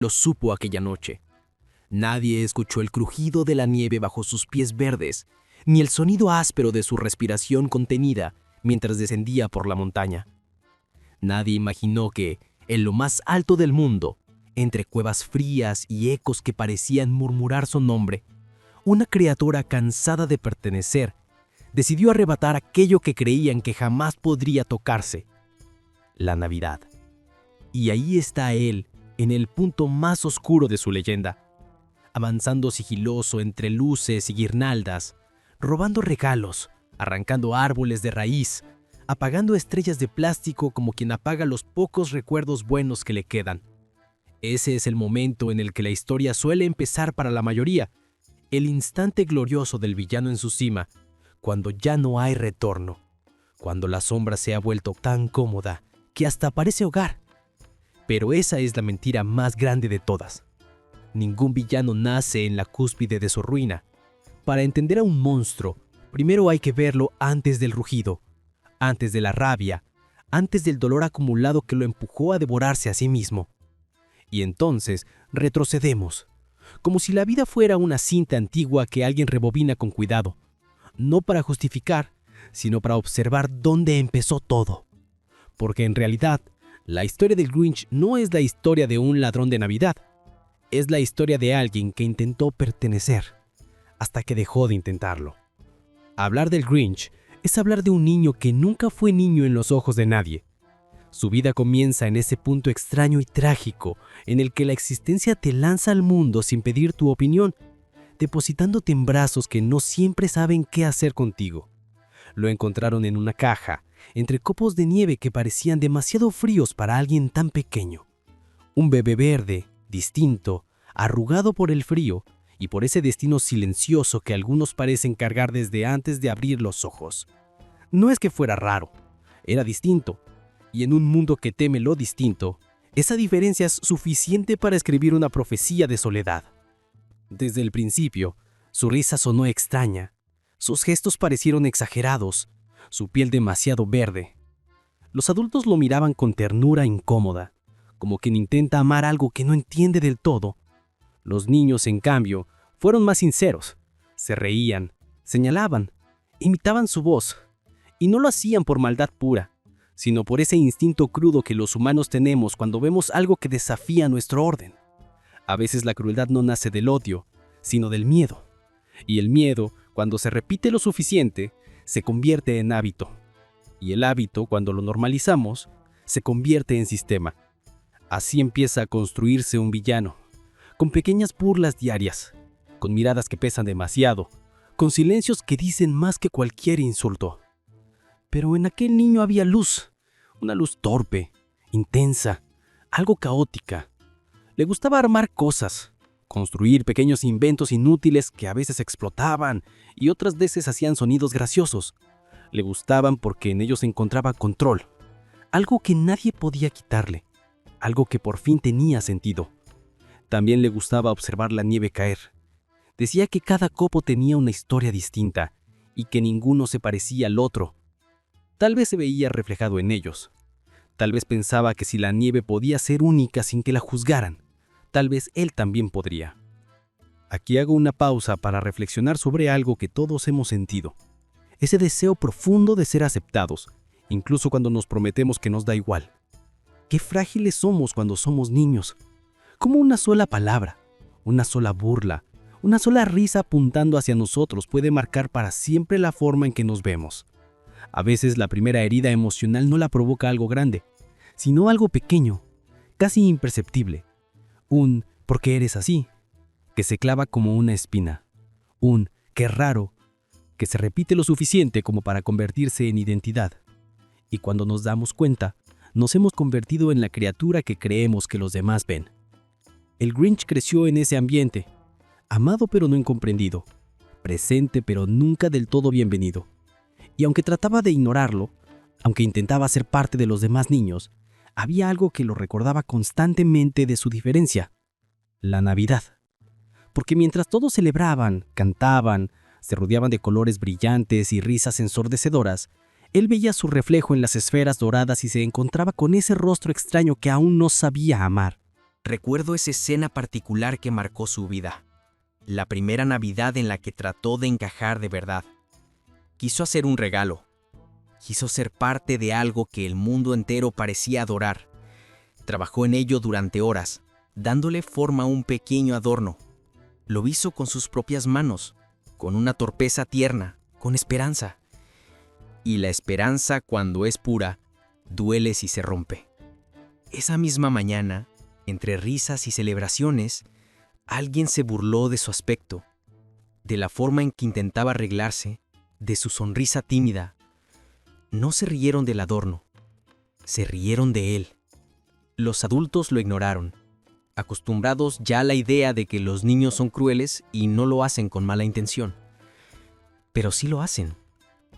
Lo supo aquella noche. Nadie escuchó el crujido de la nieve bajo sus pies verdes, ni el sonido áspero de su respiración contenida mientras descendía por la montaña. Nadie imaginó que, en lo más alto del mundo, entre cuevas frías y ecos que parecían murmurar su nombre, una criatura cansada de pertenecer decidió arrebatar aquello que creían que jamás podría tocarse: la Navidad. Y ahí está él, en el punto más oscuro de su leyenda, avanzando sigiloso entre luces y guirnaldas, robando regalos, arrancando árboles de raíz, apagando estrellas de plástico como quien apaga los pocos recuerdos buenos que le quedan. Ese es el momento en el que la historia suele empezar para la mayoría, el instante glorioso del villano en su cima, cuando ya no hay retorno, cuando la sombra se ha vuelto tan cómoda que hasta parece hogar. Pero esa es la mentira más grande de todas. Ningún villano nace en la cúspide de su ruina. Para entender a un monstruo, primero hay que verlo antes del rugido, antes de la rabia, antes del dolor acumulado que lo empujó a devorarse a sí mismo. Y entonces retrocedemos, como si la vida fuera una cinta antigua que alguien rebobina con cuidado, no para justificar, sino para observar dónde empezó todo. Porque en realidad, la historia del Grinch no es la historia de un ladrón de Navidad, es la historia de alguien que intentó pertenecer, hasta que dejó de intentarlo. Hablar del Grinch es hablar de un niño que nunca fue niño en los ojos de nadie. Su vida comienza en ese punto extraño y trágico en el que la existencia te lanza al mundo sin pedir tu opinión, depositándote en brazos que no siempre saben qué hacer contigo. Lo encontraron en una caja, entre copos de nieve que parecían demasiado fríos para alguien tan pequeño. Un bebé verde, distinto, arrugado por el frío y por ese destino silencioso que algunos parecen cargar desde antes de abrir los ojos. No es que fuera raro, era distinto, y en un mundo que teme lo distinto, esa diferencia es suficiente para escribir una profecía de soledad. Desde el principio, su risa sonó extraña, sus gestos parecieron exagerados, su piel demasiado verde. Los adultos lo miraban con ternura incómoda, como quien intenta amar algo que no entiende del todo. Los niños, en cambio, fueron más sinceros. Se reían, señalaban, imitaban su voz, y no lo hacían por maldad pura, sino por ese instinto crudo que los humanos tenemos cuando vemos algo que desafía nuestro orden. A veces la crueldad no nace del odio, sino del miedo. Y el miedo, cuando se repite lo suficiente, se convierte en hábito. Y el hábito, cuando lo normalizamos, se convierte en sistema. Así empieza a construirse un villano, con pequeñas burlas diarias, con miradas que pesan demasiado, con silencios que dicen más que cualquier insulto. Pero en aquel niño había luz, una luz torpe, intensa, algo caótica. Le gustaba armar cosas, construir pequeños inventos inútiles que a veces explotaban y otras veces hacían sonidos graciosos. Le gustaban porque en ellos encontraba control, algo que nadie podía quitarle, algo que por fin tenía sentido. También le gustaba observar la nieve caer. Decía que cada copo tenía una historia distinta y que ninguno se parecía al otro. Tal vez se veía reflejado en ellos. Tal vez pensaba que si la nieve podía ser única sin que la juzgaran, tal vez él también podría. Aquí hago una pausa para reflexionar sobre algo que todos hemos sentido. Ese deseo profundo de ser aceptados, incluso cuando nos prometemos que nos da igual. Qué frágiles somos cuando somos niños. Como una sola palabra, una sola burla, una sola risa apuntando hacia nosotros puede marcar para siempre la forma en que nos vemos. A veces la primera herida emocional no la provoca algo grande, sino algo pequeño, casi imperceptible. Un «¿por qué eres así?», que se clava como una espina. Un «qué raro», que se repite lo suficiente como para convertirse en identidad. Y cuando nos damos cuenta, nos hemos convertido en la criatura que creemos que los demás ven. El Grinch creció en ese ambiente, amado pero no incomprendido, presente pero nunca del todo bienvenido. Y aunque trataba de ignorarlo, aunque intentaba ser parte de los demás niños, había algo que lo recordaba constantemente de su diferencia: la Navidad. Porque mientras todos celebraban, cantaban, se rodeaban de colores brillantes y risas ensordecedoras, él veía su reflejo en las esferas doradas y se encontraba con ese rostro extraño que aún no sabía amar. Recuerdo esa escena particular que marcó su vida. La primera Navidad en la que trató de encajar de verdad. Quiso hacer un regalo. Quiso ser parte de algo que el mundo entero parecía adorar. Trabajó en ello durante horas, dándole forma a un pequeño adorno. Lo hizo con sus propias manos, con una torpeza tierna, con esperanza. Y la esperanza, cuando es pura, duele si se rompe. Esa misma mañana, entre risas y celebraciones, alguien se burló de su aspecto, de la forma en que intentaba arreglarse, de su sonrisa tímida. No se rieron del adorno, se rieron de él. Los adultos lo ignoraron, acostumbrados ya a la idea de que los niños son crueles y no lo hacen con mala intención. Pero sí lo hacen.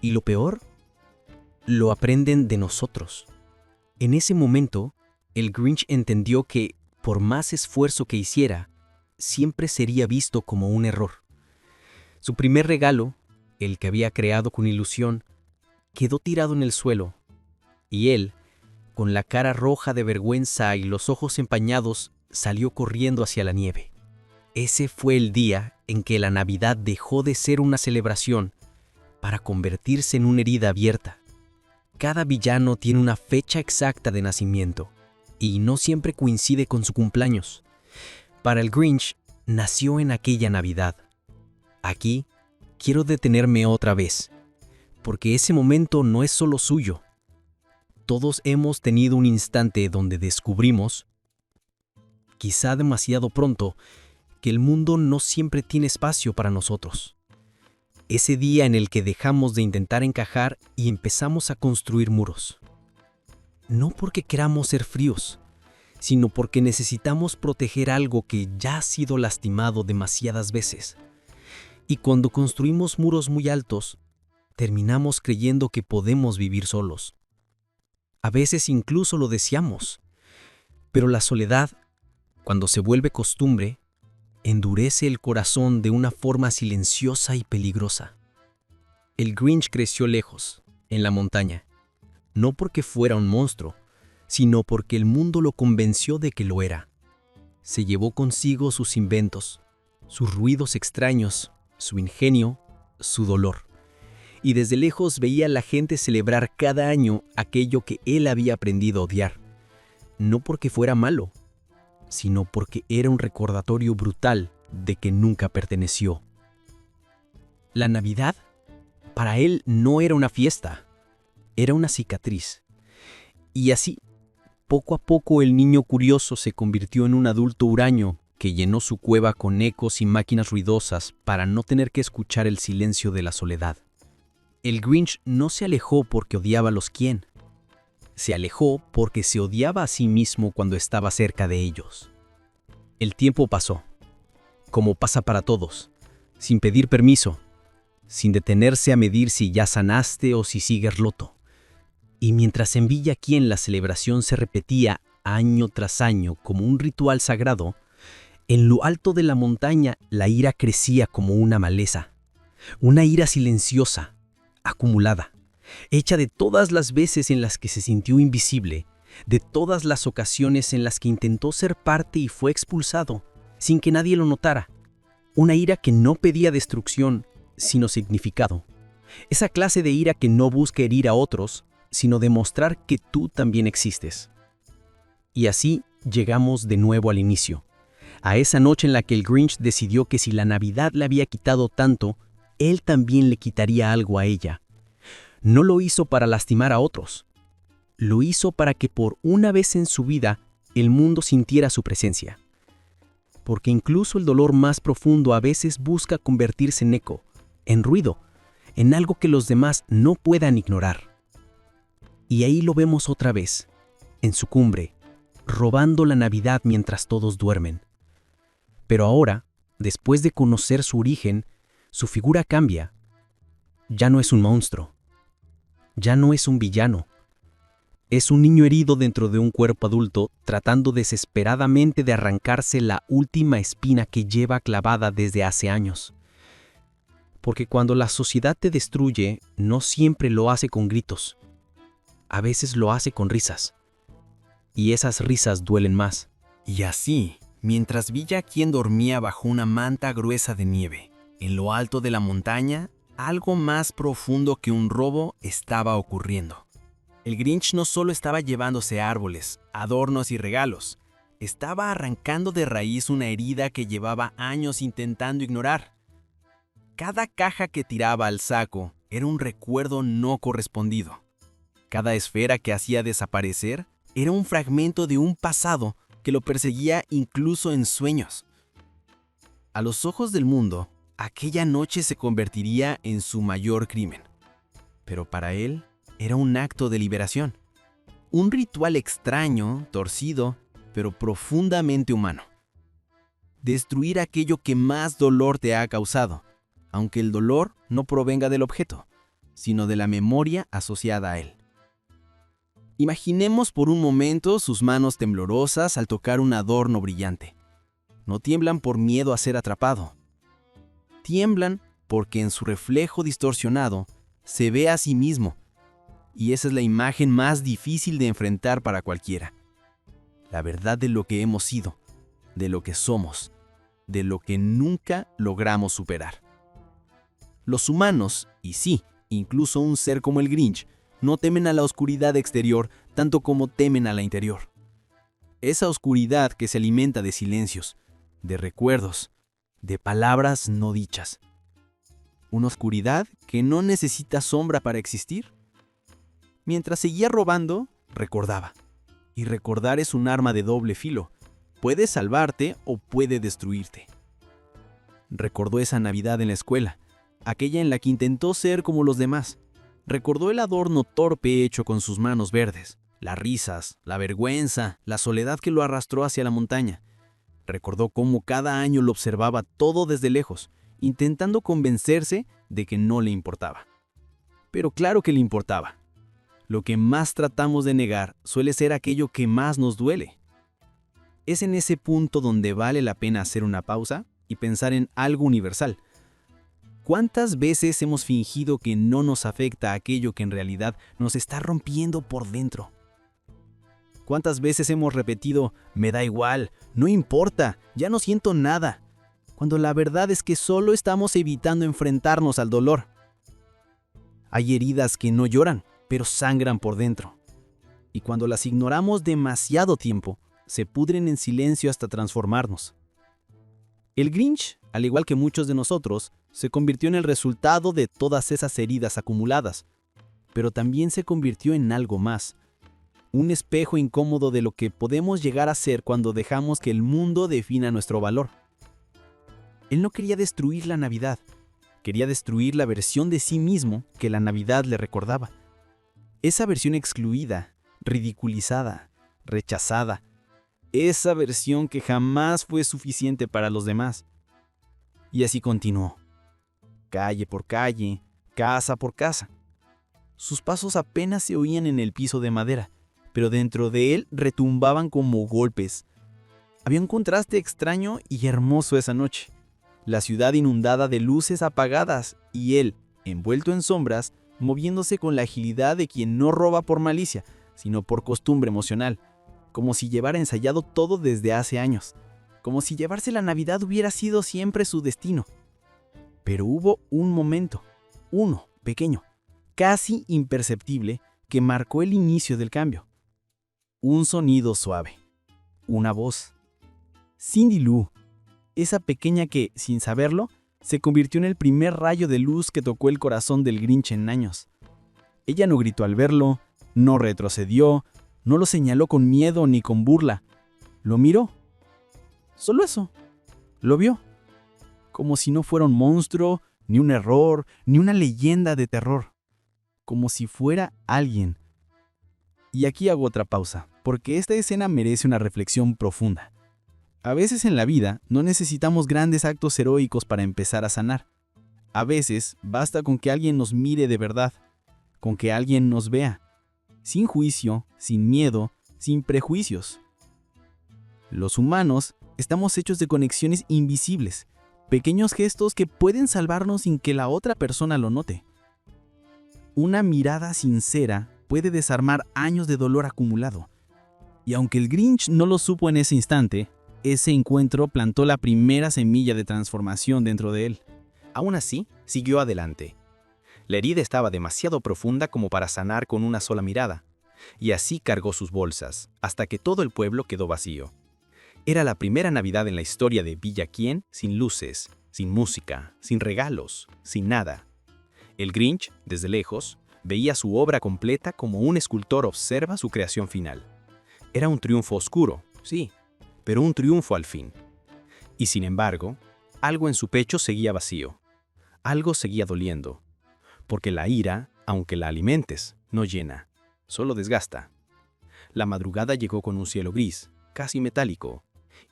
Y lo peor, lo aprenden de nosotros. En ese momento, el Grinch entendió que, por más esfuerzo que hiciera, siempre sería visto como un error. Su primer regalo, el que había creado con ilusión, quedó tirado en el suelo, y él, con la cara roja de vergüenza y los ojos empañados, salió corriendo hacia la nieve. Ese fue el día en que la Navidad dejó de ser una celebración para convertirse en una herida abierta. Cada villano tiene una fecha exacta de nacimiento, y no siempre coincide con su cumpleaños. Para el Grinch, nació en aquella Navidad. Aquí, quiero detenerme otra vez, porque ese momento no es solo suyo. Todos hemos tenido un instante donde descubrimos, quizá demasiado pronto, que el mundo no siempre tiene espacio para nosotros. Ese día en el que dejamos de intentar encajar y empezamos a construir muros. No porque queramos ser fríos, sino porque necesitamos proteger algo que ya ha sido lastimado demasiadas veces. Y cuando construimos muros muy altos, terminamos creyendo que podemos vivir solos. A veces incluso lo deseamos, pero la soledad, cuando se vuelve costumbre, endurece el corazón de una forma silenciosa y peligrosa. El Grinch creció lejos, en la montaña, no porque fuera un monstruo, sino porque el mundo lo convenció de que lo era. Se llevó consigo sus inventos, sus ruidos extraños, su ingenio, su dolor. Y desde lejos veía a la gente celebrar cada año aquello que él había aprendido a odiar. No porque fuera malo, sino porque era un recordatorio brutal de que nunca perteneció. La Navidad, para él, no era una fiesta, era una cicatriz. Y así, poco a poco el niño curioso se convirtió en un adulto huraño que llenó su cueva con ecos y máquinas ruidosas para no tener que escuchar el silencio de la soledad. El Grinch no se alejó porque odiaba a los quién. Se alejó porque se odiaba a sí mismo cuando estaba cerca de ellos. El tiempo pasó, como pasa para todos, sin pedir permiso, sin detenerse a medir si ya sanaste o si sigues roto. Y mientras en Villa Quién la celebración se repetía año tras año como un ritual sagrado, en lo alto de la montaña la ira crecía como una maleza, una ira silenciosa, acumulada, hecha de todas las veces en las que se sintió invisible, de todas las ocasiones en las que intentó ser parte y fue expulsado, sin que nadie lo notara. Una ira que no pedía destrucción, sino significado. Esa clase de ira que no busca herir a otros, sino demostrar que tú también existes. Y así llegamos de nuevo al inicio, a esa noche en la que el Grinch decidió que si la Navidad le había quitado tanto, él también le quitaría algo a ella. No lo hizo para lastimar a otros. Lo hizo para que por una vez en su vida el mundo sintiera su presencia. Porque incluso el dolor más profundo a veces busca convertirse en eco, en ruido, en algo que los demás no puedan ignorar. Y ahí lo vemos otra vez, en su cumbre, robando la Navidad mientras todos duermen. Pero ahora, después de conocer su origen, su figura cambia. Ya no es un monstruo. Ya no es un villano. Es un niño herido dentro de un cuerpo adulto, tratando desesperadamente de arrancarse la última espina que lleva clavada desde hace años. Porque cuando la sociedad te destruye, no siempre lo hace con gritos. A veces lo hace con risas. Y esas risas duelen más, Y así, mientras Villa quien dormía bajo una manta gruesa de nieve, en lo alto de la montaña, algo más profundo que un robo estaba ocurriendo. El Grinch no solo estaba llevándose árboles, adornos y regalos, estaba arrancando de raíz una herida que llevaba años intentando ignorar. Cada caja que tiraba al saco era un recuerdo no correspondido. Cada esfera que hacía desaparecer era un fragmento de un pasado que lo perseguía incluso en sueños. A los ojos del mundo, aquella noche se convertiría en su mayor crimen. Pero para él era un acto de liberación. Un ritual extraño, torcido, pero profundamente humano. Destruir aquello que más dolor te ha causado, aunque el dolor no provenga del objeto, sino de la memoria asociada a él. Imaginemos por un momento sus manos temblorosas al tocar un adorno brillante. No tiemblan por miedo a ser atrapado. Tiemblan porque en su reflejo distorsionado se ve a sí mismo, y esa es la imagen más difícil de enfrentar para cualquiera. La verdad de lo que hemos sido, de lo que somos, de lo que nunca logramos superar. Los humanos, y sí, incluso un ser como el Grinch, no temen a la oscuridad exterior tanto como temen a la interior. Esa oscuridad que se alimenta de silencios, de recuerdos, de palabras no dichas. Una oscuridad que no necesita sombra para existir. Mientras seguía robando, recordaba. Y recordar es un arma de doble filo. Puede salvarte o puede destruirte. Recordó esa Navidad en la escuela, aquella en la que intentó ser como los demás. Recordó el adorno torpe hecho con sus manos verdes, las risas, la vergüenza, la soledad que lo arrastró hacia la montaña. Recordó cómo cada año lo observaba todo desde lejos, intentando convencerse de que no le importaba. Pero claro que le importaba. Lo que más tratamos de negar suele ser aquello que más nos duele. Es en ese punto donde vale la pena hacer una pausa y pensar en algo universal. ¿Cuántas veces hemos fingido que no nos afecta aquello que en realidad nos está rompiendo por dentro? ¿Cuántas veces hemos repetido, me da igual, no importa, ya no siento nada? Cuando la verdad es que solo estamos evitando enfrentarnos al dolor. Hay heridas que no lloran, pero sangran por dentro. Y cuando las ignoramos demasiado tiempo, se pudren en silencio hasta transformarnos. El Grinch, al igual que muchos de nosotros, se convirtió en el resultado de todas esas heridas acumuladas, pero también se convirtió en algo más. Un espejo incómodo de lo que podemos llegar a ser cuando dejamos que el mundo defina nuestro valor. Él no quería destruir la Navidad, quería destruir la versión de sí mismo que la Navidad le recordaba. Esa versión excluida, ridiculizada, rechazada. Esa versión que jamás fue suficiente para los demás. Y así continuó. Calle por calle, casa por casa. Sus pasos apenas se oían en el piso de madera, pero dentro de él retumbaban como golpes. Había un contraste extraño y hermoso esa noche. La ciudad inundada de luces apagadas y él, envuelto en sombras, moviéndose con la agilidad de quien no roba por malicia, sino por costumbre emocional, como si llevara ensayado todo desde hace años, como si llevarse la Navidad hubiera sido siempre su destino. Pero hubo un momento, uno, pequeño, casi imperceptible, que marcó el inicio del cambio. Un sonido suave, una voz. Cindy Lou, esa pequeña que, sin saberlo, se convirtió en el primer rayo de luz que tocó el corazón del Grinch en años. Ella no gritó al verlo, no retrocedió, no lo señaló con miedo ni con burla. Lo miró. Solo eso. Lo vio. Como si no fuera un monstruo, ni un error, ni una leyenda de terror. Como si fuera alguien. Y aquí hago otra pausa, porque esta escena merece una reflexión profunda. A veces en la vida no necesitamos grandes actos heroicos para empezar a sanar. A veces basta con que alguien nos mire de verdad, con que alguien nos vea, sin juicio, sin miedo, sin prejuicios. Los humanos estamos hechos de conexiones invisibles, pequeños gestos que pueden salvarnos sin que la otra persona lo note. Una mirada sincera puede desarmar años de dolor acumulado. Y aunque el Grinch no lo supo en ese instante, ese encuentro plantó la primera semilla de transformación dentro de él. Aún así, siguió adelante. La herida estaba demasiado profunda como para sanar con una sola mirada, y así cargó sus bolsas, hasta que todo el pueblo quedó vacío. Era la primera Navidad en la historia de Villa Quién sin luces, sin música, sin regalos, sin nada. El Grinch, desde lejos, veía su obra completa como un escultor observa su creación final. Era un triunfo oscuro, sí, pero un triunfo al fin. Y sin embargo, algo en su pecho seguía vacío. Algo seguía doliendo. Porque la ira, aunque la alimentes, no llena, solo desgasta. La madrugada llegó con un cielo gris, casi metálico,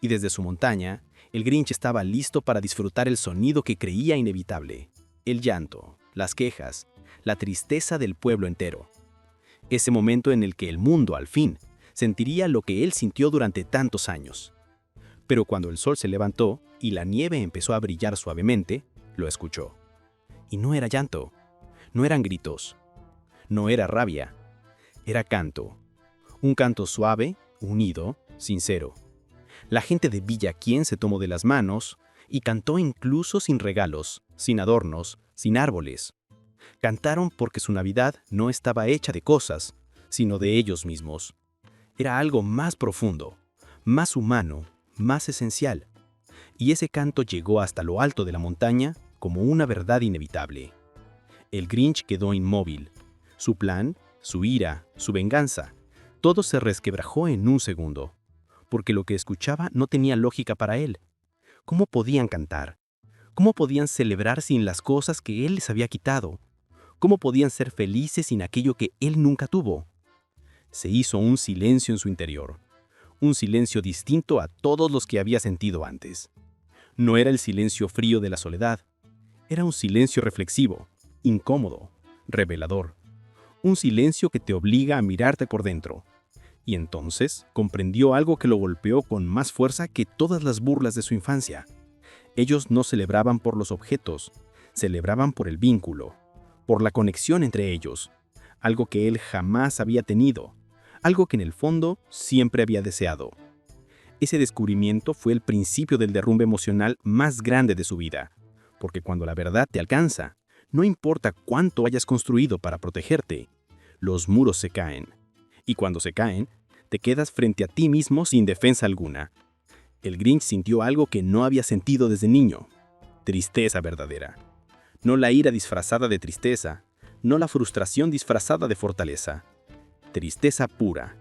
y desde su montaña, el Grinch estaba listo para disfrutar el sonido que creía inevitable, el llanto, las quejas, la tristeza del pueblo entero. Ese momento en el que el mundo, al fin, sentiría lo que él sintió durante tantos años. Pero cuando el sol se levantó y la nieve empezó a brillar suavemente, lo escuchó. Y no era llanto, no eran gritos, no era rabia, era canto. Un canto suave, unido, sincero. La gente de Villa Quién se tomó de las manos y cantó incluso sin regalos, sin adornos, sin árboles. Cantaron porque su Navidad no estaba hecha de cosas, sino de ellos mismos. Era algo más profundo, más humano, más esencial. Y ese canto llegó hasta lo alto de la montaña como una verdad inevitable. El Grinch quedó inmóvil. Su plan, su ira, su venganza, todo se resquebrajó en un segundo, porque lo que escuchaba no tenía lógica para él. ¿Cómo podían cantar? ¿Cómo podían celebrar sin las cosas que él les había quitado? ¿Cómo podían ser felices sin aquello que él nunca tuvo? Se hizo un silencio en su interior, un silencio distinto a todos los que había sentido antes. No era el silencio frío de la soledad, era un silencio reflexivo, incómodo, revelador. Un silencio que te obliga a mirarte por dentro. Y entonces comprendió algo que lo golpeó con más fuerza que todas las burlas de su infancia. Ellos no celebraban por los objetos, celebraban por el vínculo, por la conexión entre ellos, algo que él jamás había tenido, algo que en el fondo siempre había deseado. Ese descubrimiento fue el principio del derrumbe emocional más grande de su vida, porque cuando la verdad te alcanza, no importa cuánto hayas construido para protegerte, los muros se caen. Y cuando se caen, te quedas frente a ti mismo sin defensa alguna. El Grinch sintió algo que no había sentido desde niño. Tristeza verdadera. No la ira disfrazada de tristeza, no la frustración disfrazada de fortaleza. Tristeza pura.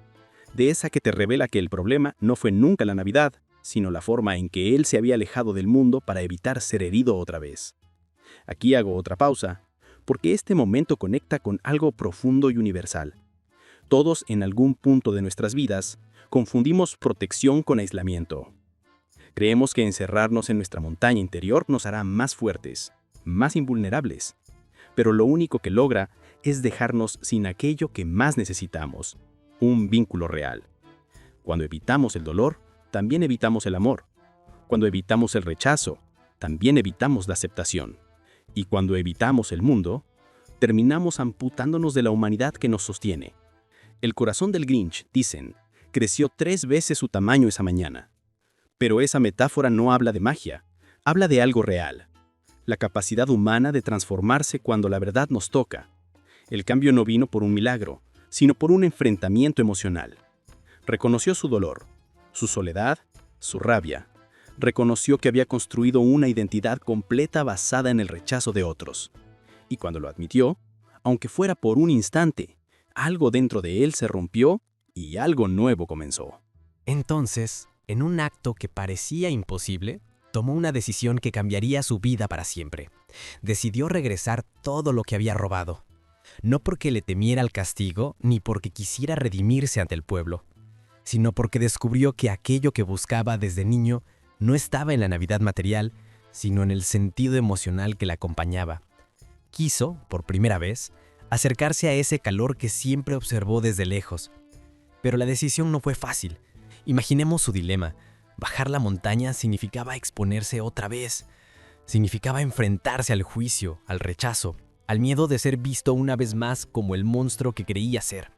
De esa que te revela que el problema no fue nunca la Navidad, sino la forma en que él se había alejado del mundo para evitar ser herido otra vez. Aquí hago otra pausa, porque este momento conecta con algo profundo y universal. Todos en algún punto de nuestras vidas confundimos protección con aislamiento. Creemos que encerrarnos en nuestra montaña interior nos hará más fuertes, más invulnerables. Pero lo único que logra es dejarnos sin aquello que más necesitamos, un vínculo real. Cuando evitamos el dolor, también evitamos el amor. Cuando evitamos el rechazo, también evitamos la aceptación. Y cuando evitamos el mundo, terminamos amputándonos de la humanidad que nos sostiene. El corazón del Grinch, dicen, creció 3 veces su tamaño esa mañana. Pero esa metáfora no habla de magia, habla de algo real. La capacidad humana de transformarse cuando la verdad nos toca. El cambio no vino por un milagro, sino por un enfrentamiento emocional. Reconoció su dolor, su soledad, su rabia. Reconoció que había construido una identidad completa basada en el rechazo de otros. Y cuando lo admitió, aunque fuera por un instante, algo dentro de él se rompió y algo nuevo comenzó. Entonces, en un acto que parecía imposible, tomó una decisión que cambiaría su vida para siempre. Decidió regresar todo lo que había robado. No porque le temiera el castigo, ni porque quisiera redimirse ante el pueblo, sino porque descubrió que aquello que buscaba desde niño no estaba en la Navidad material, sino en el sentido emocional que la acompañaba. Quiso, por primera vez, acercarse a ese calor que siempre observó desde lejos. Pero la decisión no fue fácil. Imaginemos su dilema. Bajar la montaña significaba exponerse otra vez. Significaba enfrentarse al juicio, al rechazo, al miedo de ser visto una vez más como el monstruo que creía ser.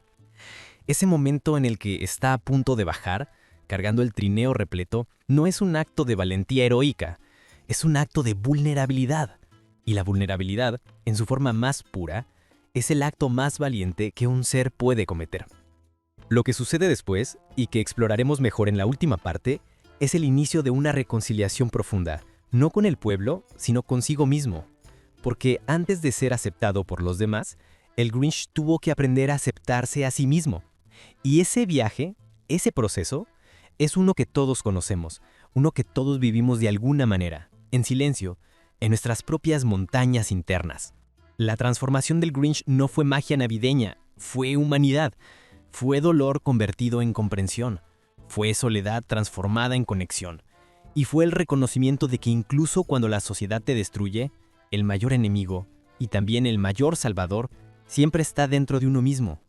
Ese momento en el que está a punto de bajar, cargando el trineo repleto, no es un acto de valentía heroica, es un acto de vulnerabilidad. Y la vulnerabilidad, en su forma más pura, es el acto más valiente que un ser puede cometer. Lo que sucede después, y que exploraremos mejor en la última parte, es el inicio de una reconciliación profunda, no con el pueblo, sino consigo mismo. Porque antes de ser aceptado por los demás, el Grinch tuvo que aprender a aceptarse a sí mismo. Y ese viaje, ese proceso, es uno que todos conocemos, uno que todos vivimos de alguna manera, en silencio, en nuestras propias montañas internas. La transformación del Grinch no fue magia navideña, fue humanidad. Fue dolor convertido en comprensión, fue soledad transformada en conexión, y fue el reconocimiento de que incluso cuando la sociedad te destruye, el mayor enemigo, y también el mayor salvador, siempre está dentro de uno mismo.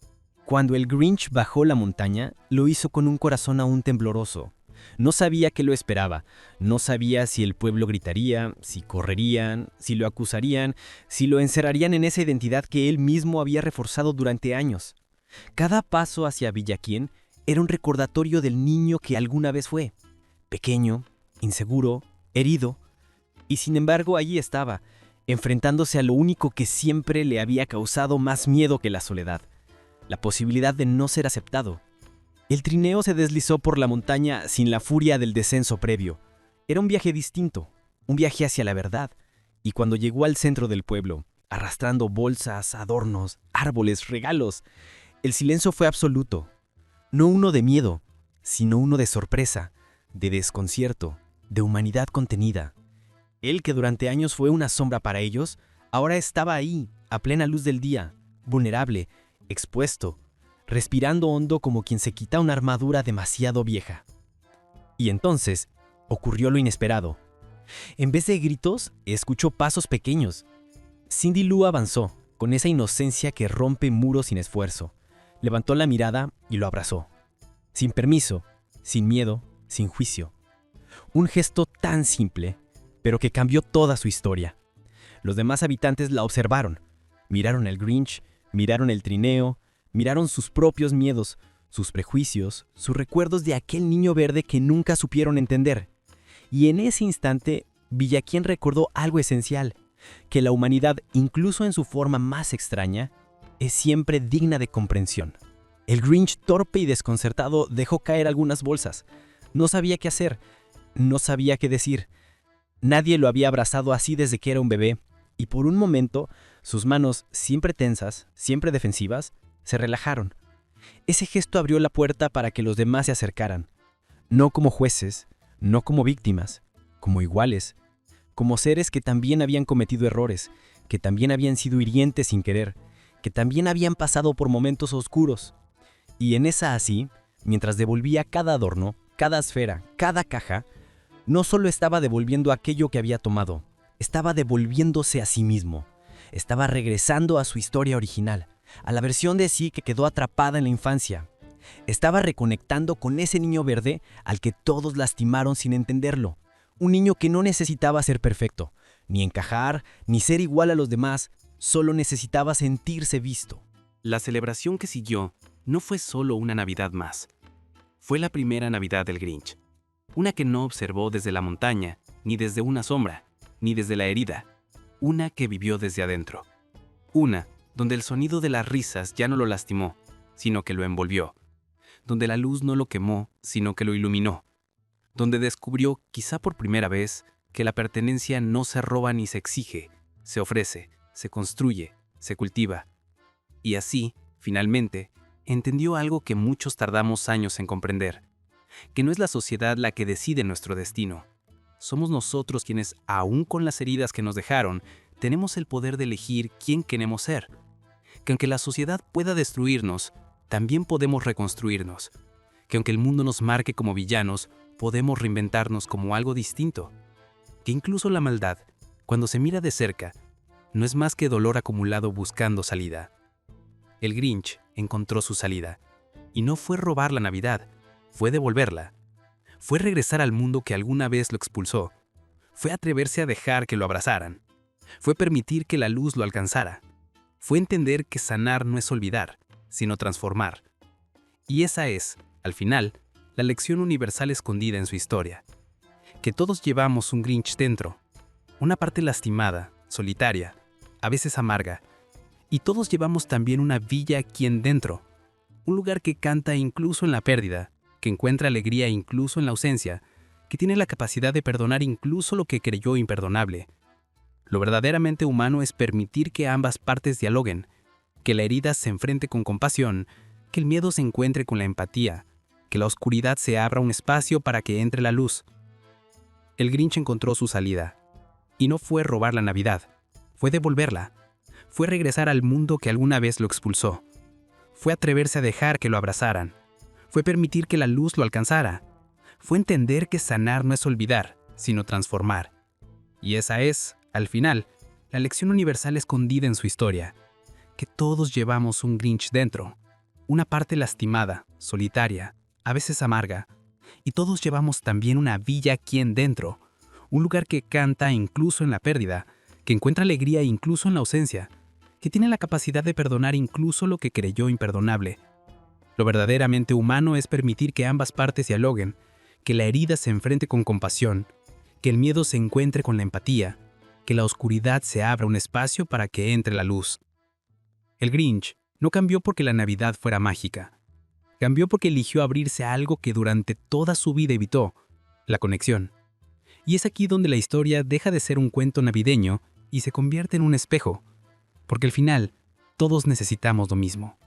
Cuando el Grinch bajó la montaña, lo hizo con un corazón aún tembloroso. No sabía qué lo esperaba, no sabía si el pueblo gritaría, si correrían, si lo acusarían, si lo encerrarían en esa identidad que él mismo había reforzado durante años. Cada paso hacia Villaquién era un recordatorio del niño que alguna vez fue. Pequeño, inseguro, herido. Y sin embargo allí estaba, enfrentándose a lo único que siempre le había causado más miedo que la soledad. La posibilidad de no ser aceptado. El trineo se deslizó por la montaña sin la furia del descenso previo. Era un viaje distinto, un viaje hacia la verdad. Y cuando llegó al centro del pueblo, arrastrando bolsas, adornos, árboles, regalos, el silencio fue absoluto, no uno de miedo, sino uno de sorpresa, de desconcierto, de humanidad contenida. Él que durante años fue una sombra para ellos, ahora estaba ahí, a plena luz del día, vulnerable, expuesto, respirando hondo como quien se quita una armadura demasiado vieja. Y entonces ocurrió lo inesperado. En vez de gritos, escuchó pasos pequeños. Cindy Lou avanzó, con esa inocencia que rompe muros sin esfuerzo. Levantó la mirada y lo abrazó. Sin permiso, sin miedo, sin juicio. Un gesto tan simple, pero que cambió toda su historia. Los demás habitantes la observaron. Miraron al Grinch, miraron el trineo, miraron sus propios miedos, sus prejuicios, sus recuerdos de aquel niño verde que nunca supieron entender. Y en ese instante, Villaquién recordó algo esencial, que la humanidad, incluso en su forma más extraña, es siempre digna de comprensión. El Grinch, torpe y desconcertado, dejó caer algunas bolsas. No sabía qué hacer, no sabía qué decir. Nadie lo había abrazado así desde que era un bebé, y por un momento, sus manos, siempre tensas, siempre defensivas, se relajaron. Ese gesto abrió la puerta para que los demás se acercaran. No como jueces, no como víctimas, como iguales, como seres que también habían cometido errores, que también habían sido hirientes sin querer, que también habían pasado por momentos oscuros. Y en esa así, mientras devolvía cada adorno, cada esfera, cada caja, no solo estaba devolviendo aquello que había tomado, estaba devolviéndose a sí mismo. Estaba regresando a su historia original, a la versión de sí que quedó atrapada en la infancia. Estaba reconectando con ese niño verde al que todos lastimaron sin entenderlo. Un niño que no necesitaba ser perfecto, ni encajar, ni ser igual a los demás, solo necesitaba sentirse visto. La celebración que siguió no fue solo una Navidad más. Fue la primera Navidad del Grinch. Una que no observó desde la montaña, ni desde una sombra, ni desde la herida. Una que vivió desde adentro. Una donde el sonido de las risas ya no lo lastimó, sino que lo envolvió. Donde la luz no lo quemó, sino que lo iluminó. Donde descubrió, quizá por primera vez, que la pertenencia no se roba ni se exige, se ofrece, se construye, se cultiva. Y así, finalmente, entendió algo que muchos tardamos años en comprender, que no es la sociedad la que decide nuestro destino. Somos nosotros quienes, aún con las heridas que nos dejaron, tenemos el poder de elegir quién queremos ser. Que aunque la sociedad pueda destruirnos, también podemos reconstruirnos. Que aunque el mundo nos marque como villanos, podemos reinventarnos como algo distinto. Que incluso la maldad, cuando se mira de cerca, no es más que dolor acumulado buscando salida. El Grinch encontró su salida. Y no fue robar la Navidad, fue devolverla. Fue regresar al mundo que alguna vez lo expulsó. Fue atreverse a dejar que lo abrazaran. Fue permitir que la luz lo alcanzara. Fue entender que sanar no es olvidar, sino transformar. Y esa es, al final, la lección universal escondida en su historia. Que todos llevamos un Grinch dentro, una parte lastimada, solitaria, a veces amarga. Y todos llevamos también una villa aquí en dentro, un lugar que canta incluso en la pérdida, que encuentra alegría incluso en la ausencia, que tiene la capacidad de perdonar incluso lo que creyó imperdonable. Lo verdaderamente humano es permitir que ambas partes dialoguen, que la herida se enfrente con compasión, que el miedo se encuentre con la empatía, que la oscuridad se abra un espacio para que entre la luz. El Grinch encontró su salida, y no fue robar la Navidad, fue devolverla, fue regresar al mundo que alguna vez lo expulsó, fue atreverse a dejar que lo abrazaran, fue permitir que la luz lo alcanzara, fue entender que sanar no es olvidar, sino transformar. Y esa es, al final, la lección universal escondida en su historia, que todos llevamos un Grinch dentro, una parte lastimada, solitaria, a veces amarga, y todos llevamos también una villa aquí en dentro, un lugar que canta incluso en la pérdida, que encuentra alegría incluso en la ausencia, que tiene la capacidad de perdonar incluso lo que creyó imperdonable. Lo verdaderamente humano es permitir que ambas partes dialoguen, que la herida se enfrente con compasión, que el miedo se encuentre con la empatía, que la oscuridad se abra un espacio para que entre la luz. El Grinch no cambió porque la Navidad fuera mágica. Cambió porque eligió abrirse a algo que durante toda su vida evitó, la conexión. Y es aquí donde la historia deja de ser un cuento navideño y se convierte en un espejo, porque al final todos necesitamos lo mismo: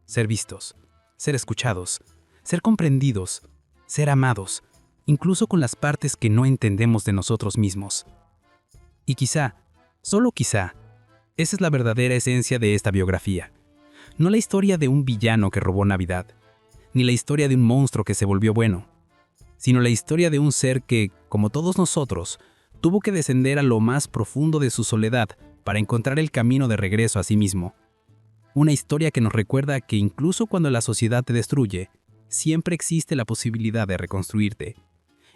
ser vistos, ser escuchados, ser comprendidos, ser amados, incluso con las partes que no entendemos de nosotros mismos. Y quizá, solo quizá, esa es la verdadera esencia de esta biografía. No la historia de un villano que robó Navidad, ni la historia de un monstruo que se volvió bueno, sino la historia de un ser que, como todos nosotros, tuvo que descender a lo más profundo de su soledad para encontrar el camino de regreso a sí mismo. Una historia que nos recuerda que incluso cuando la sociedad te destruye, siempre existe la posibilidad de reconstruirte,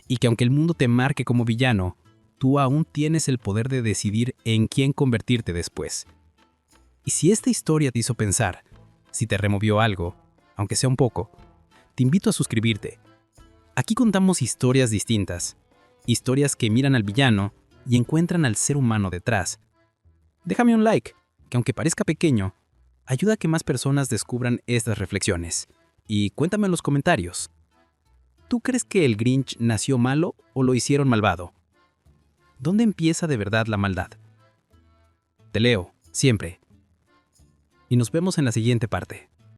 y que aunque el mundo te marque como villano, tú aún tienes el poder de decidir en quién convertirte después. Y si esta historia te hizo pensar, si te removió algo, aunque sea un poco, te invito a suscribirte. Aquí contamos historias distintas, historias que miran al villano y encuentran al ser humano detrás. Déjame un like, que aunque parezca pequeño, ayuda a que más personas descubran estas reflexiones. Y cuéntame en los comentarios, ¿tú crees que el Grinch nació malo o lo hicieron malvado? ¿Dónde empieza de verdad la maldad? Te leo, siempre. Y nos vemos en la siguiente parte.